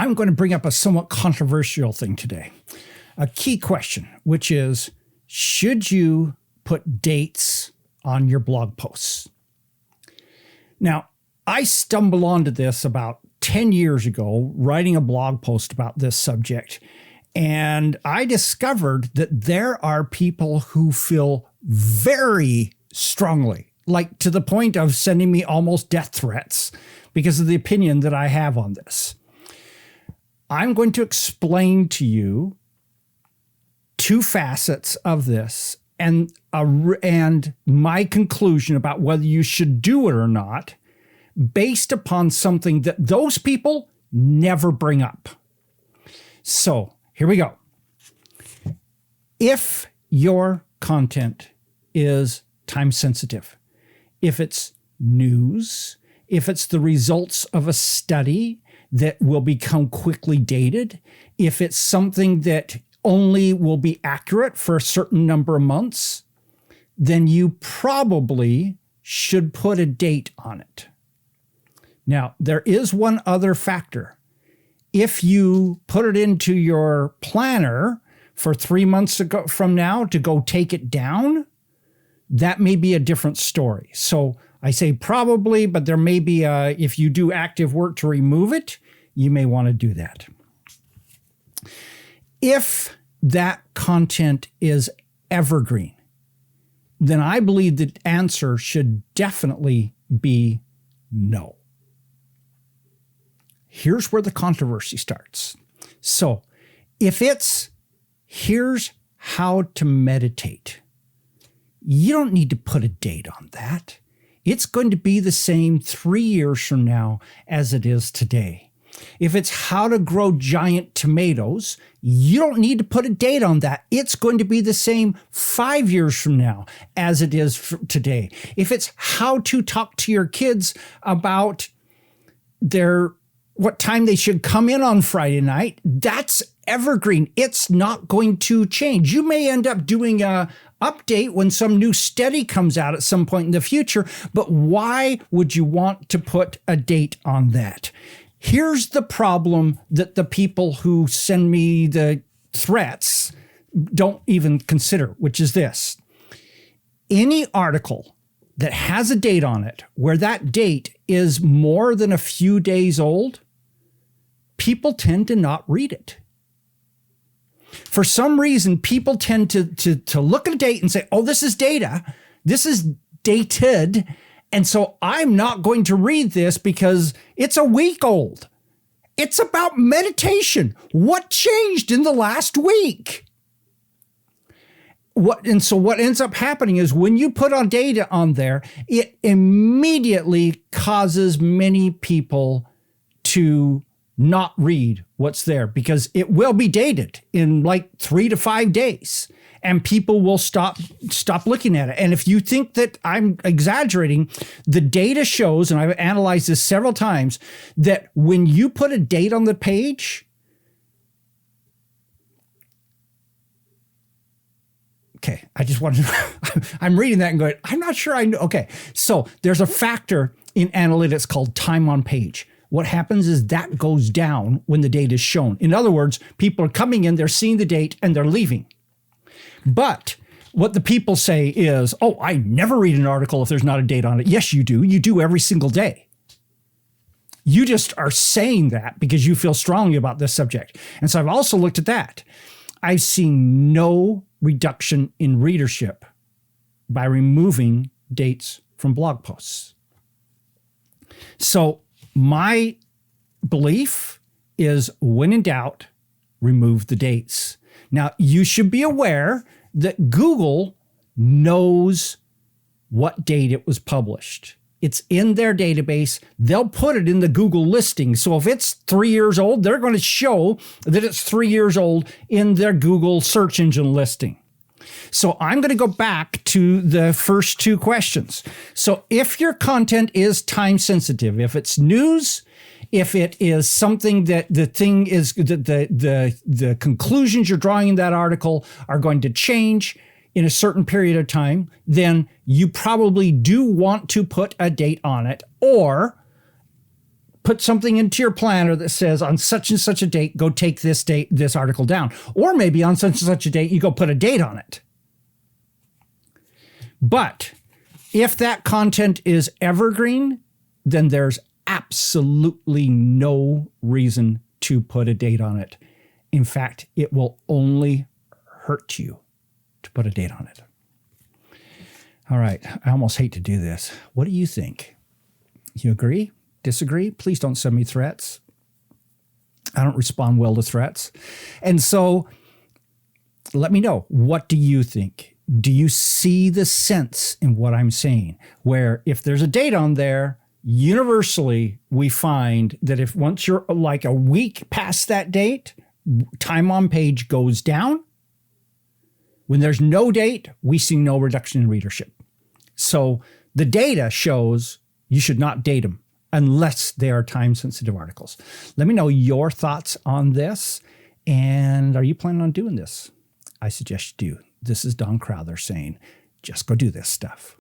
I'm going to bring up a somewhat controversial thing today. A key question, which is, should you put dates on your blog posts? Now, I stumbled onto this about 10 years ago, writing a blog post about this subject, and I discovered that there are people who feel very strongly, like to the point of sending me almost death threats because of the opinion that I have on this. I'm going to explain to you two facets of this and my conclusion about whether you should do it or not, based upon something that those people never bring up. So here we go. If your content is time sensitive, if it's news, if it's the results of a study that will become quickly dated, if it's something that only will be accurate for a certain number of months, then you probably should put a date on it. Now, there is one other factor. If you put it into your planner for 3 months from now to go take it down, that may be a different story. So I say probably, but there may be if you do active work to remove it, you may want to do that. If that content is evergreen, then I believe the answer should definitely be no. Here's where the controversy starts. So if it's, here's how to meditate, you don't need to put a date on that. It's going to be the same 3 years from now as it is today. If it's how to grow giant tomatoes, you don't need to put a date on that. It's going to be the same 5 years from now as it is today. If it's how to talk to your kids about what time they should come in on Friday night, that's evergreen. It's not going to change. You may end up doing a update when some new study comes out at some point in the future, but why would you want to put a date on that? Here's the problem that the people who send me the threats don't even consider, which is this. Any article that has a date on it, where that date is more than a few days old, people tend to not read it. For some reason, people tend to look at a date and say, oh, this is data. This is dated. And so I'm not going to read this because it's a week old. It's about meditation. What changed in the last week? And so what ends up happening is when you put on data on there, it immediately causes many people to not read what's there because it will be dated in like 3 to 5 days and people will stop looking at it. And if you think that I'm exaggerating, the data shows, and I've analyzed this several times, that when you put a date on the page, okay, I just wanted to, I'm reading that and going, I'm not sure I know. Okay, so there's a factor in analytics called time on page. What happens is that goes down when the date is shown. In other words, people are coming in, they're seeing the date, and they're leaving. But what the people say is, oh, I never read an article if there's not a date on it. Yes, you do. You do every single day. You just are saying that because you feel strongly about this subject. And so I've also looked at that. I've seen no reduction in readership by removing dates from blog posts. So my belief is, when in doubt, remove the dates. Now, you should be aware that Google knows what date it was published. It's in their database. They'll put it in the Google listing. So if it's 3 years old, they're going to show that it's 3 years old in their Google search engine listing. So I'm going to go back to the first two questions. So if your content is time sensitive, if it's news, if it is something that the thing is the conclusions you're drawing in that article are going to change in a certain period of time, then you probably do want to put a date on it, or put something into your planner that says on such and such a date, go take this article down. Or maybe on such and such a date, you go put a date on it. But if that content is evergreen, then there's absolutely no reason to put a date on it. In fact, it will only hurt you to put a date on it. All right, I almost hate to do this. What do you think? You agree? Disagree? Please don't send me threats. I don't respond well to threats. And so let me know. What do you think? Do you see the sense in what I'm saying? Where if there's a date on there, universally, we find that if once you're like a week past that date, time on page goes down. When there's no date, we see no reduction in readership. So the data shows you should not date them unless they are time-sensitive articles. Let me know your thoughts on this. And are you planning on doing this? I suggest you do. This is Don Crowther saying, just go do this stuff.